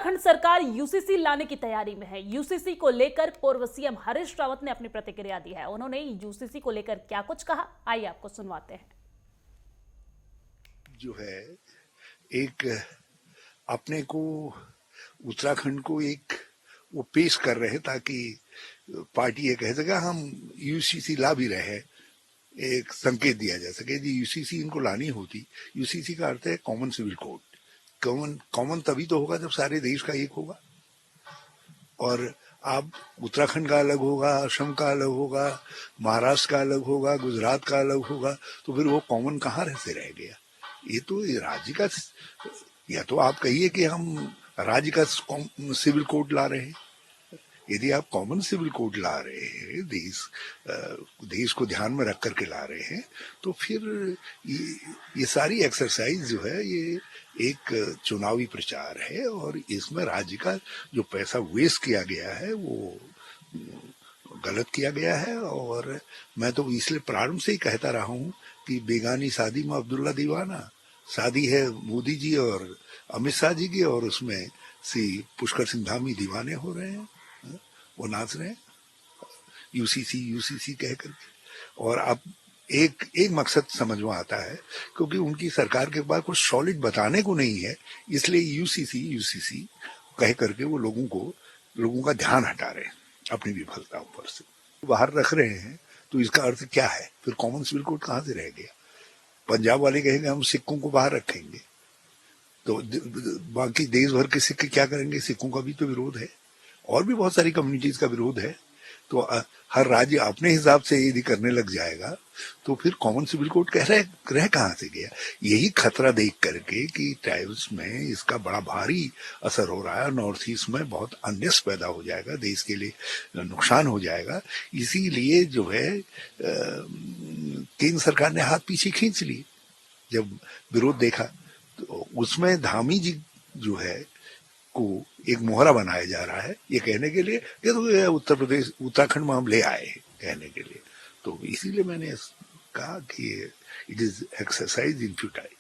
उत्तराखंड सरकार यूसीसी लाने की तैयारी में है। यूसीसी को लेकर पूर्व सीएम हरीश रावत ने अपनी प्रतिक्रिया दी है। उन्होंने यूसीसी को लेकर क्या कुछ कहा, आइए आपको सुनवाते हैं। जो है एक अपने को उत्तराखंड को एक वो पेश कर रहे हैं ताकि पार्टी ये कह सके हम यूसीसी ला भी रहे हैं, एक संकेत दिया जा सके जी यूसीसी इनको लानी होती। यूसीसी का अर्थ है कॉमन सिविल कोड। कॉमन तभी तो होगा जब सारे देश का एक होगा। और आप उत्तराखंड का अलग होगा, असम का अलग होगा, महाराष्ट्र का अलग होगा, गुजरात का अलग होगा, तो फिर वो कॉमन कहाँ से रह गया। ये तो राज्य का, या तो आप कहिए कि हम राज्य का सिविल कोड ला रहे हैं। यदि आप कॉमन सिविल कोड ला रहे हैं, देश को ध्यान में रख करके ला रहे हैं, तो फिर ये सारी एक्सरसाइज जो है ये एक चुनावी प्रचार है और इसमें राज्य का जो पैसा वेस्ट किया गया है वो गलत किया गया है। और मैं तो इसलिए प्रारंभ से ही कहता रहा हूँ कि बेगानी शादी में अब्दुल्ला दीवाना, शादी है मोदी जी और अमित शाह जी की, और उसमें पुष्कर सिंह धामी दीवाने हो रहे हैं, वो नाच रहे हैं यूसीसी यूसीसी कह करके। और अब एक मकसद समझ में आता है, क्योंकि उनकी सरकार के पास कुछ सॉलिड बताने को नहीं है, इसलिए यूसीसी कह करके वो लोगों का ध्यान हटा रहे हैं अपनी विफलताओं पर से, बाहर रख रहे हैं। तो इसका अर्थ क्या है, फिर कॉमन सिविल कोड कहाँ से रह गया। पंजाब वाले कहेंगे हम सिखों को बाहर रखेंगे, तो बाकी देश भर के सिख क्या करेंगे। सिखों का भी तो विरोध है और भी बहुत सारी कम्युनिटीज का विरोध है। तो हर राज्य अपने हिसाब से यदि करने लग जाएगा तो फिर कॉमन सिविल कोड रह कहाँ से गया। यही खतरा देख करके कि ट्राइब्स में इसका बड़ा भारी असर हो रहा है, नॉर्थ ईस्ट में बहुत अनरेस्ट पैदा हो जाएगा, देश के लिए नुकसान हो जाएगा। इसीलिए जो है केंद्र सरकार ने हाथ पीछे खींच लिए जब विरोध देखा। तो उसमें धामी जी जो है को एक मोहरा बनाया जा रहा है, ये कहने के लिए कि तो उत्तराखंड में हम ले आए कहने के लिए। तो इसीलिए मैंने कहा कि it is exercise in futile.